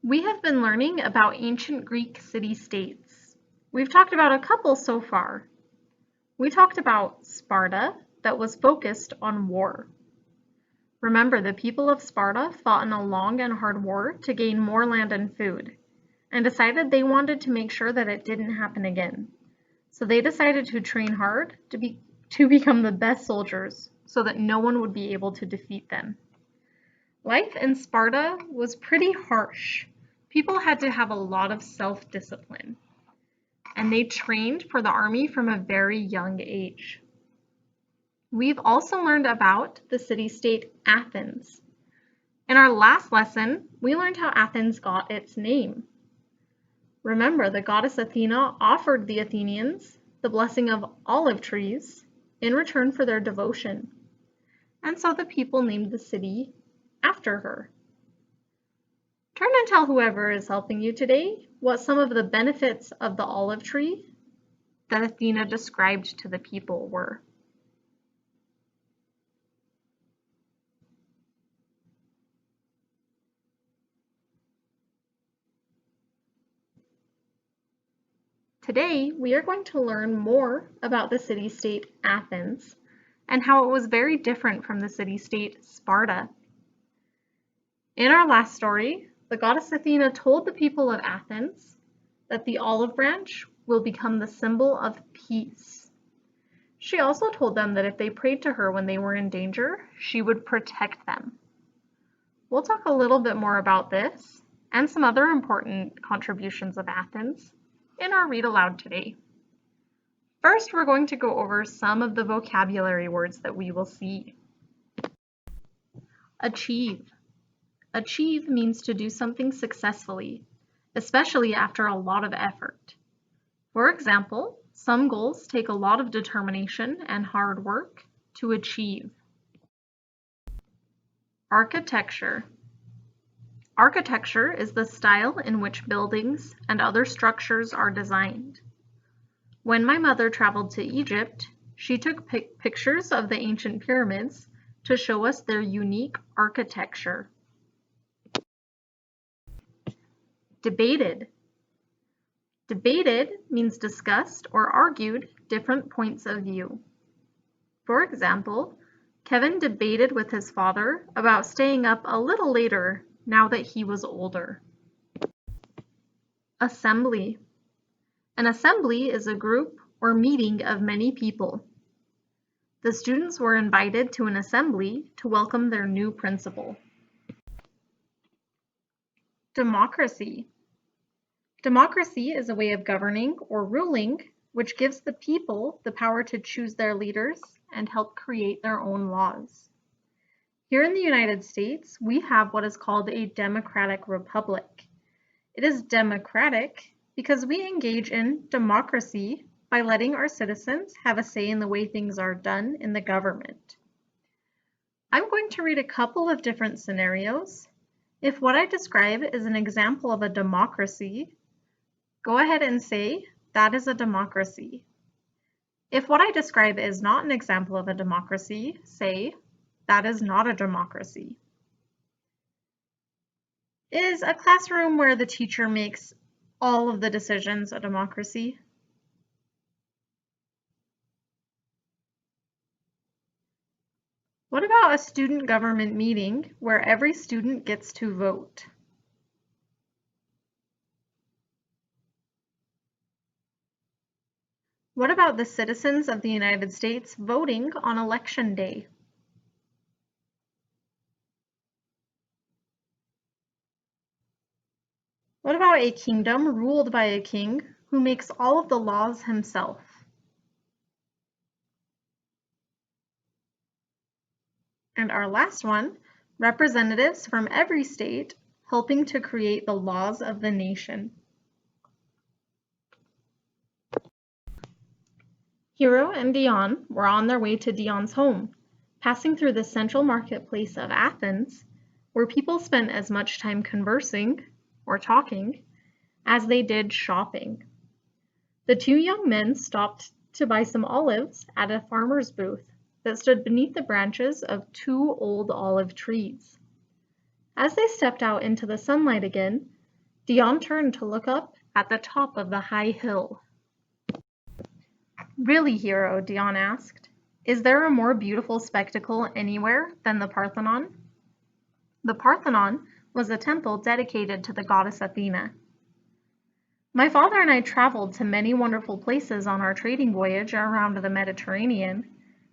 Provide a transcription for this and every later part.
We have been learning about ancient Greek city-states. We've talked about a couple so far. We talked about Sparta, that was focused on war. Remember, the people of Sparta fought in a long and hard war to gain more land and food, and decided they wanted to make sure that it didn't happen again. So they decided to train hard to become the best soldiers so that no one would be able to defeat them. Life in Sparta was pretty harsh. People had to have a lot of self-discipline, and they trained for the army from a very young age. We've also learned about the city-state Athens. In our last lesson, we learned how Athens got its name. Remember, the goddess Athena offered the Athenians the blessing of olive trees in return for their devotion, and so the people named the city after her. Turn and tell whoever is helping you today what some of the benefits of the olive tree that Athena described to the people were. Today, we are going to learn more about the city-state Athens and how it was very different from the city-state Sparta. In our last story, the goddess Athena told the people of Athens that the olive branch will become the symbol of peace. She also told them that if they prayed to her when they were in danger, she would protect them. We'll talk a little bit more about this and some other important contributions of Athens in our read aloud today. First, we're going to go over some of the vocabulary words that we will see. Achieve. Achieve means to do something successfully, especially after a lot of effort. For example, some goals take a lot of determination and hard work to achieve. Architecture. Architecture is the style in which buildings and other structures are designed. When my mother traveled to Egypt, she took pictures of the ancient pyramids to show us their unique architecture. Debated. Debated means discussed or argued different points of view. For example, Kevin debated with his father about staying up a little later now that he was older. Assembly. An assembly is a group or meeting of many people. The students were invited to an assembly to welcome their new principal. Democracy. Democracy is a way of governing or ruling which gives the people the power to choose their leaders and help create their own laws. Here in the United States, we have what is called a democratic republic. It is democratic because we engage in democracy by letting our citizens have a say in the way things are done in the government. I'm going to read a couple of different scenarios. If what I describe is an example of a democracy, go ahead and say, that is a democracy. If what I describe is not an example of a democracy, say, that is not a democracy. Is a classroom where the teacher makes all of the decisions a democracy? What about a student government meeting where every student gets to vote? What about the citizens of the United States voting on election day? What about a kingdom ruled by a king who makes all of the laws himself? And our last one, representatives from every state helping to create the laws of the nation. Hero and Dion were on their way to Dion's home, passing through the central marketplace of Athens, where people spent as much time conversing, or talking, as they did shopping. The two young men stopped to buy some olives at a farmer's booth that stood beneath the branches of two old olive trees. As they stepped out into the sunlight again, Dion turned to look up at the top of the high hill. Really, hero? Dion asked. Is there a more beautiful spectacle anywhere than the Parthenon? The Parthenon was a temple dedicated to the goddess Athena. My father and I traveled to many wonderful places on our trading voyage around the Mediterranean,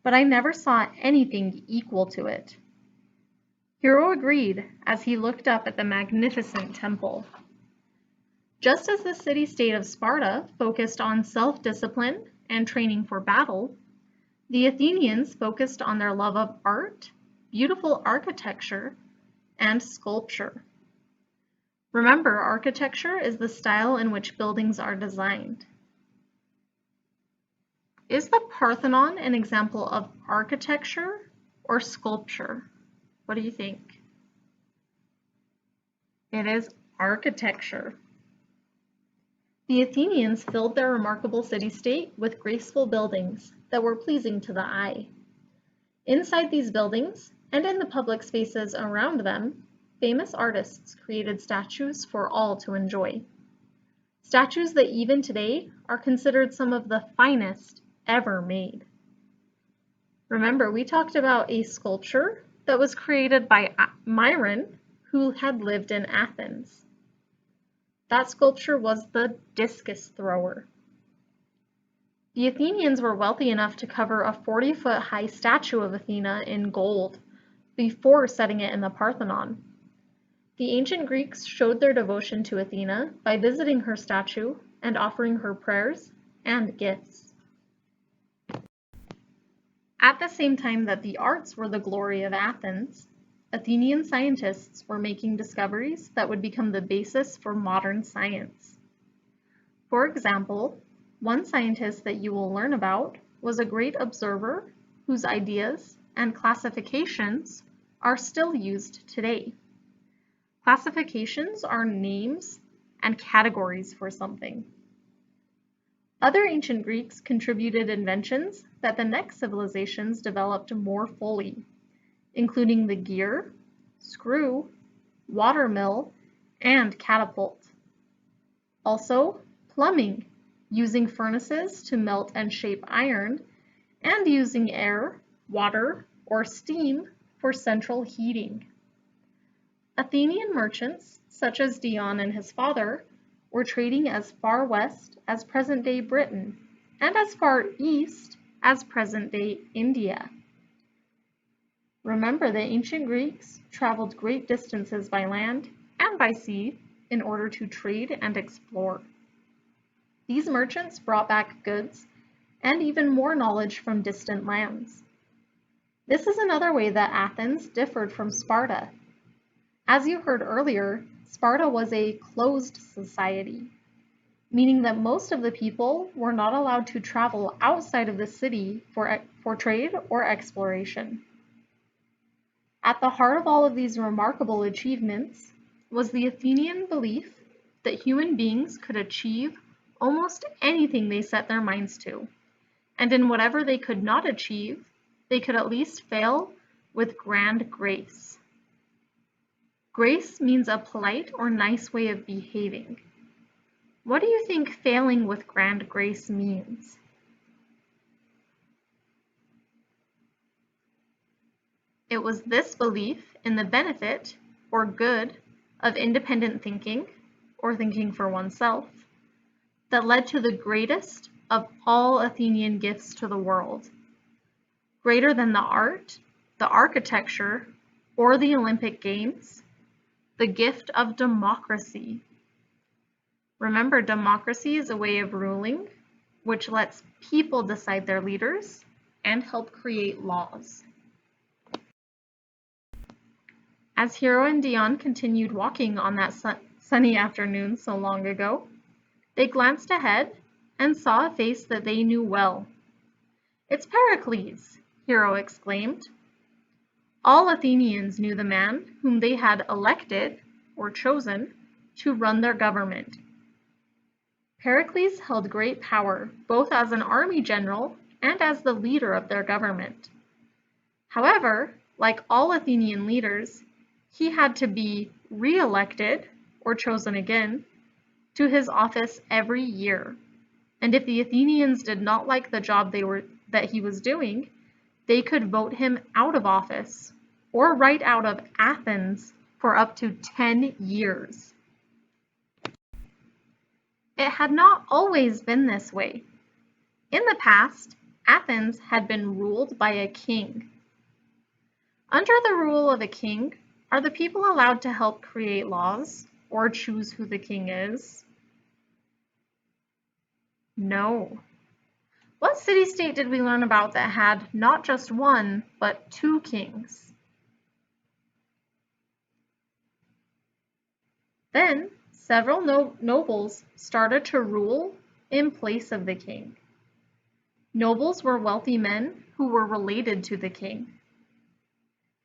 but I never saw anything equal to it. Hero agreed as he looked up at the magnificent temple. Just as the city-state of Sparta focused on self-discipline and training for battle, the Athenians focused on their love of art, beautiful architecture, and sculpture. Remember, architecture is the style in which buildings are designed. Is the Parthenon an example of architecture or sculpture? What do you think? It is architecture. The Athenians filled their remarkable city-state with graceful buildings that were pleasing to the eye. Inside these buildings, and in the public spaces around them, famous artists created statues for all to enjoy. Statues that even today are considered some of the finest ever made. Remember, we talked about a sculpture that was created by Myron, who had lived in Athens. That sculpture was the discus thrower. The Athenians were wealthy enough to cover a 40-foot high statue of Athena in gold before setting it in the Parthenon. The ancient Greeks showed their devotion to Athena by visiting her statue and offering her prayers and gifts. At the same time that the arts were the glory of Athens, Athenian scientists were making discoveries that would become the basis for modern science. For example, one scientist that you will learn about was a great observer whose ideas and classifications are still used today. Classifications are names and categories for something. Other ancient Greeks contributed inventions that the next civilizations developed more fully, including the gear, screw, watermill, and catapult. Also, plumbing, using furnaces to melt and shape iron, and using air, water, or steam for central heating. Athenian merchants, such as Dion and his father, were trading as far west as present-day Britain and as far east as present-day India. Remember, the ancient Greeks traveled great distances by land and by sea in order to trade and explore. These merchants brought back goods and even more knowledge from distant lands. This is another way that Athens differed from Sparta. As you heard earlier, Sparta was a closed society, meaning that most of the people were not allowed to travel outside of the city for trade or exploration. At the heart of all of these remarkable achievements was the Athenian belief that human beings could achieve almost anything they set their minds to, and in whatever they could not achieve, they could at least fail with grand grace. Grace means a polite or nice way of behaving. What do you think failing with grand grace means? It was this belief in the benefit or good of independent thinking, or thinking for oneself, that led to the greatest of all Athenian gifts to the world. Greater than the art, the architecture, or the Olympic Games, the gift of democracy. Remember, democracy is a way of ruling which lets people decide their leaders and help create laws. As Hero and Dion continued walking on that sunny afternoon so long ago, they glanced ahead and saw a face that they knew well. "It's Pericles!" Hero exclaimed. All Athenians knew the man whom they had elected, or chosen, to run their government. Pericles held great power, both as an army general and as the leader of their government. However, like all Athenian leaders, he had to be re-elected or chosen again, to his office every year. And if the Athenians did not like the job that he was doing, they could vote him out of office or right out of Athens for up to 10 years. It had not always been this way. In the past, Athens had been ruled by a king. Under the rule of a king, are the people allowed to help create laws or choose who the king is? No. What city-state did we learn about that had not just one, but two kings? Then, several nobles started to rule in place of the king. Nobles were wealthy men who were related to the king.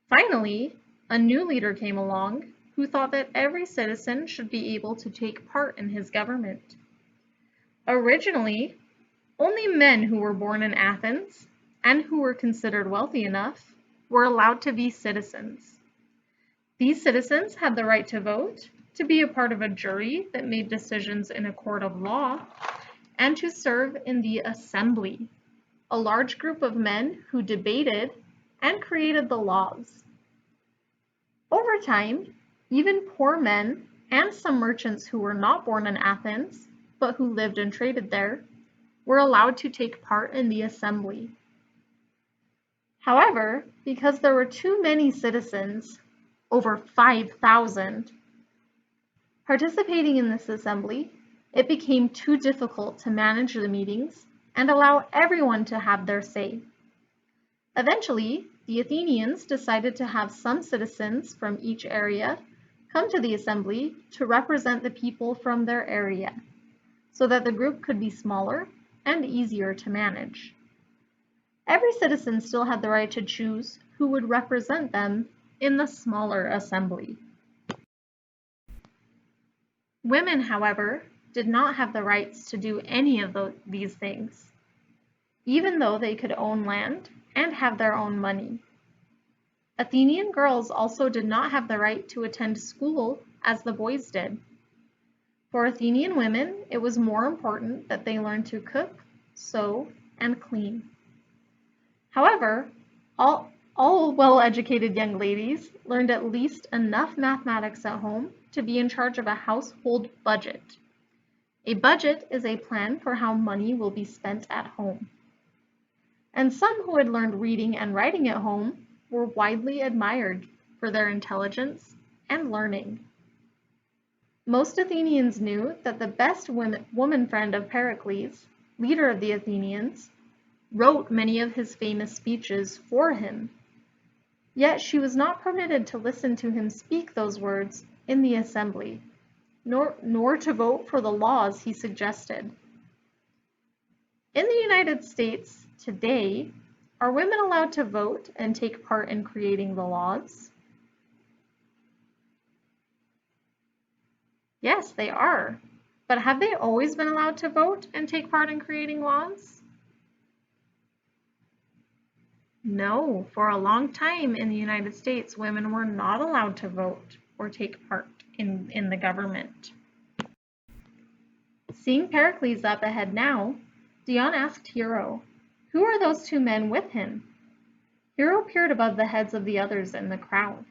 Finally, a new leader came along who thought that every citizen should be able to take part in his government. Originally, only men who were born in Athens and who were considered wealthy enough were allowed to be citizens. These citizens had the right to vote, to be a part of a jury that made decisions in a court of law, and to serve in the assembly, a large group of men who debated and created the laws. Over time, even poor men and some merchants who were not born in Athens, but who lived and traded there, were allowed to take part in the assembly. However, because there were too many citizens, over 5,000, participating in this assembly, it became too difficult to manage the meetings and allow everyone to have their say. Eventually, the Athenians decided to have some citizens from each area come to the assembly to represent the people from their area, so that the group could be smaller and easier to manage. Every citizen still had the right to choose who would represent them in the smaller assembly. Women, however, did not have the rights to do any of these things, even though they could own land and have their own money. Athenian girls also did not have the right to attend school as the boys did. For Athenian women, it was more important that they learn to cook, sew, and clean. However, all well-educated young ladies learned at least enough mathematics at home to be in charge of a household budget. A budget is a plan for how money will be spent at home. And some who had learned reading and writing at home were widely admired for their intelligence and learning. Most Athenians knew that the best woman friend of Pericles, leader of the Athenians, wrote many of his famous speeches for him. Yet she was not permitted to listen to him speak those words in the assembly, nor to vote for the laws he suggested. In the United States today, are women allowed to vote and take part in creating the laws? Yes, they are. But have they always been allowed to vote and take part in creating laws? No, for a long time in the United States, women were not allowed to vote or take part in the government. Seeing Pericles up ahead now, Dion asked Hero, "Who are those two men with him?" Hero peered above the heads of the others in the crowd.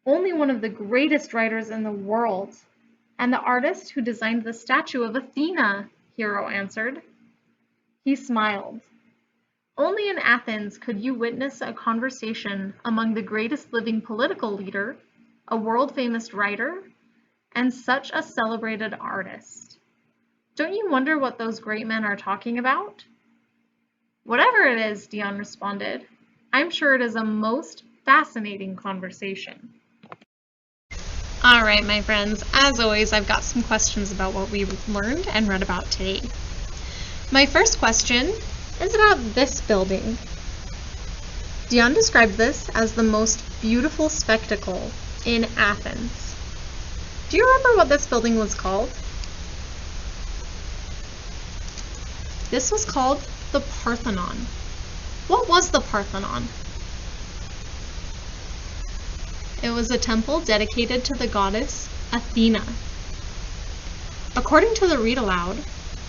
"Only one of the greatest writers in the world, and the artist who designed the statue of Athena," Hero answered. He smiled. "Only in Athens could you witness a conversation among the greatest living political leader, a world-famous writer, and such a celebrated artist. Don't you wonder what those great men are talking about?" "Whatever it is," Dion responded, "I'm sure it is a most fascinating conversation." All right, my friends, as always, I've got some questions about what we learned and read about today. My first question is about this building. Dion described this as the most beautiful spectacle in Athens. Do you remember what this building was called? This was called the Parthenon. What was the Parthenon? It was a temple dedicated to the goddess Athena. According to the read aloud,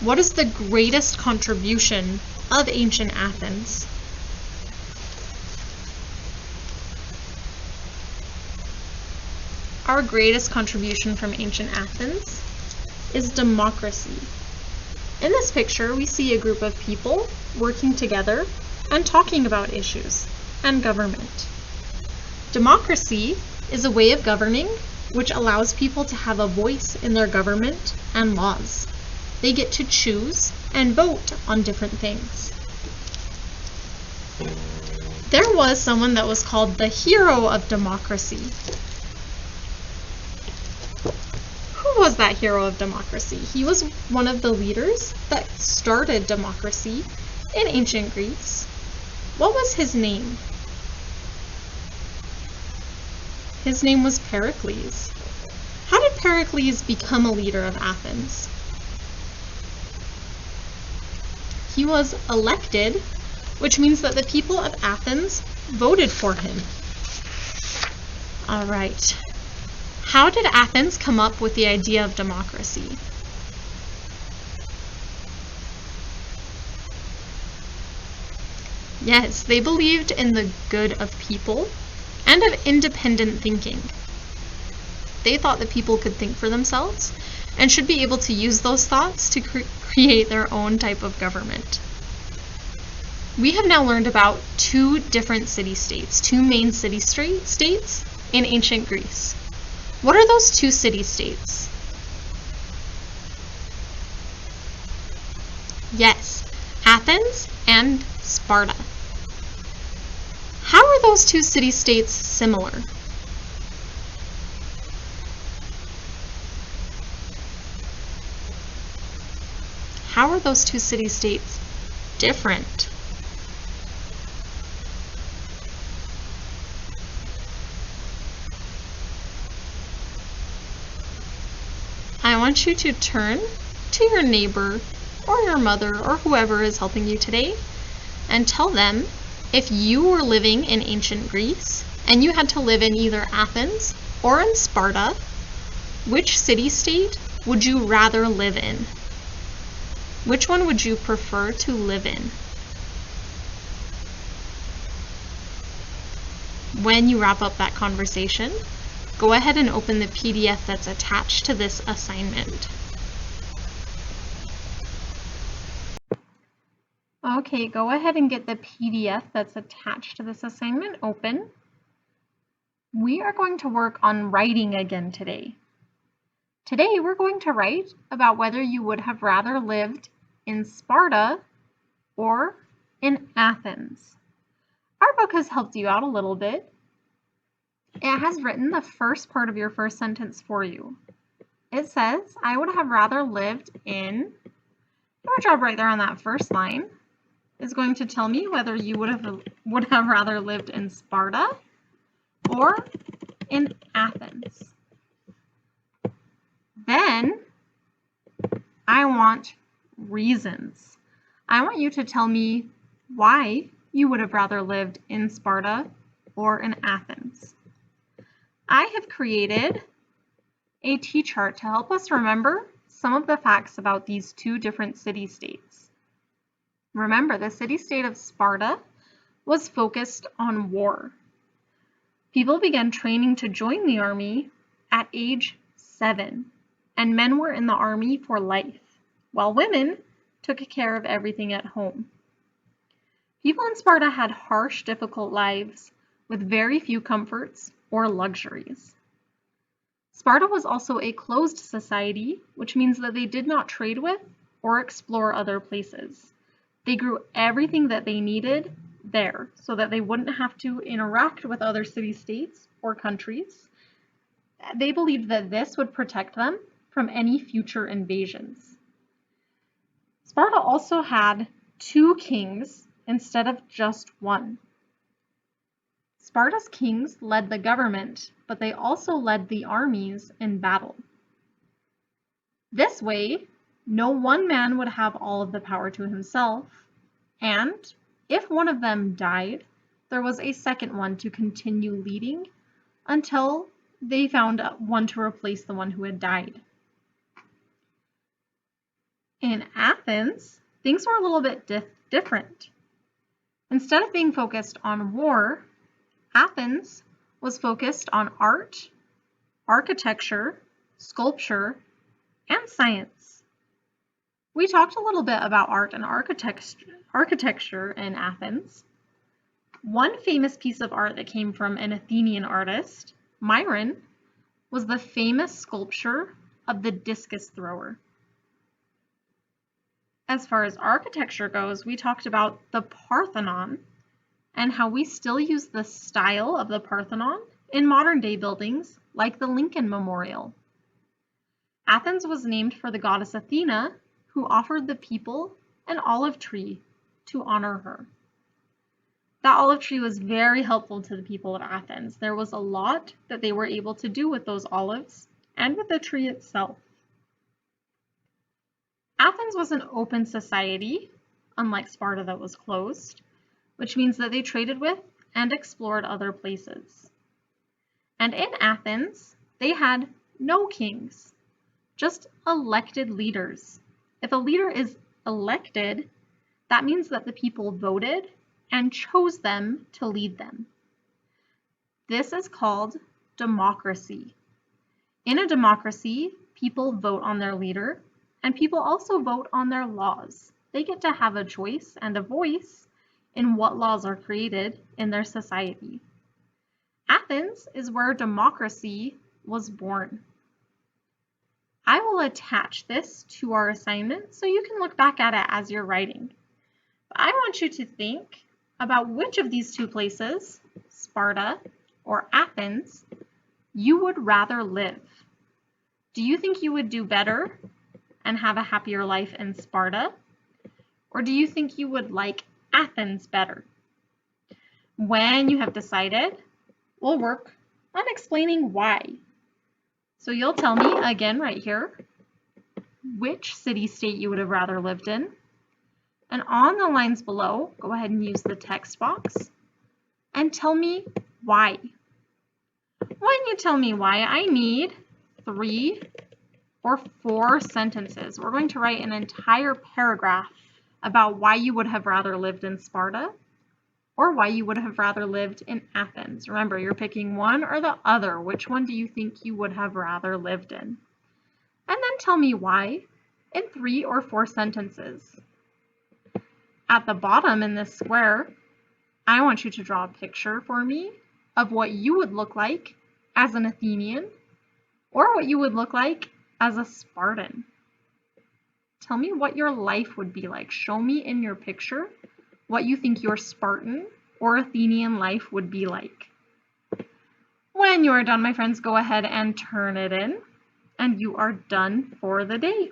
what is the greatest contribution of ancient Athens? Our greatest contribution from ancient Athens is democracy. In this picture, we see a group of people working together and talking about issues and government. Democracy is a way of governing which allows people to have a voice in their government and laws. They get to choose and vote on different things. There was someone that was called the hero of democracy. Who was that hero of democracy? He was one of the leaders that started democracy in ancient Greece. What was his name? His name was Pericles. How did Pericles become a leader of Athens? He was elected, which means that the people of Athens voted for him. All right. How did Athens come up with the idea of democracy? Yes, they believed in the good of people and of independent thinking. They thought that people could think for themselves and should be able to use those thoughts to create their own type of government. We have now learned about two different city-states, two main city-states in ancient Greece. What are those two city-states? Yes, Athens and Sparta. How are those two city-states similar? How are those two city-states different? I want you to turn to your neighbor or your mother or whoever is helping you today and tell them, if you were living in ancient Greece and you had to live in either Athens or in Sparta, which city-state would you rather live in? Which one would you prefer to live in? When you wrap up that conversation, go ahead and open the PDF that's attached to this assignment. Okay, go ahead and get the PDF that's attached to this assignment open. We are going to work on writing again today. Today we're going to write about whether you would have rather lived in Sparta or in Athens. Our book has helped you out a little bit. It has written the first part of your first sentence for you. It says, I would have rather lived in, your job right there on that first line is going to tell me whether you would have rather lived in Sparta or in Athens. Then I want reasons. I want you to tell me why you would have rather lived in Sparta or in Athens. I have created a T-chart to help us remember some of the facts about these two different city-states. Remember, the city-state of Sparta was focused on war. People began training to join the army at age 7, and men were in the army for life, while women took care of everything at home. People in Sparta had harsh, difficult lives with very few comforts or luxuries. Sparta was also a closed society, which means that they did not trade with or explore other places. They grew everything that they needed there so that they wouldn't have to interact with other city-states or countries. They believed that this would protect them from any future invasions. Sparta also had 2 kings instead of just 1. Sparta's kings led the government, but they also led the armies in battle. This way, no one man would have all of the power to himself, and if one of them died, there was a second one to continue leading until they found one to replace the one who had died. In Athens, things were a little bit different. Instead of being focused on war, Athens was focused on art, architecture, sculpture, and science. We talked a little bit about art and architecture in Athens. One famous piece of art that came from an Athenian artist, Myron, was the famous sculpture of the discus thrower. As far as architecture goes, we talked about the Parthenon and how we still use the style of the Parthenon in modern day buildings like the Lincoln Memorial. Athens was named for the goddess Athena, who offered the people an olive tree to honor her. That olive tree was very helpful to the people of Athens. There was a lot that they were able to do with those olives and with the tree itself. Athens was an open society, unlike Sparta that was closed, which means that they traded with and explored other places. And in Athens, they had no kings, just elected leaders. If a leader is elected, that means that the people voted and chose them to lead them. This is called democracy. In a democracy, people vote on their leader, and people also vote on their laws. They get to have a choice and a voice in what laws are created in their society. Athens is where democracy was born. I will attach this to our assignment so you can look back at it as you're writing. But I want you to think about which of these two places, Sparta or Athens, you would rather live. Do you think you would do better and have a happier life in Sparta? Or do you think you would like Athens better? When you have decided, we'll work on explaining why. So you'll tell me again right here which city-state you would have rather lived in. And on the lines below, go ahead and use the text box and tell me why. When you tell me why, I need 3 or 4 sentences. We're going to write an entire paragraph about why you would have rather lived in Sparta or why you would have rather lived in Athens. Remember, you're picking one or the other. Which one do you think you would have rather lived in? And then tell me why in 3 or 4 sentences. At the bottom in this square, I want you to draw a picture for me of what you would look like as an Athenian or what you would look like as a Spartan. Tell me what your life would be like. Show me in your picture what you think your Spartan or Athenian life would be like. When you are done, my friends, go ahead and turn it in, and you are done for the day.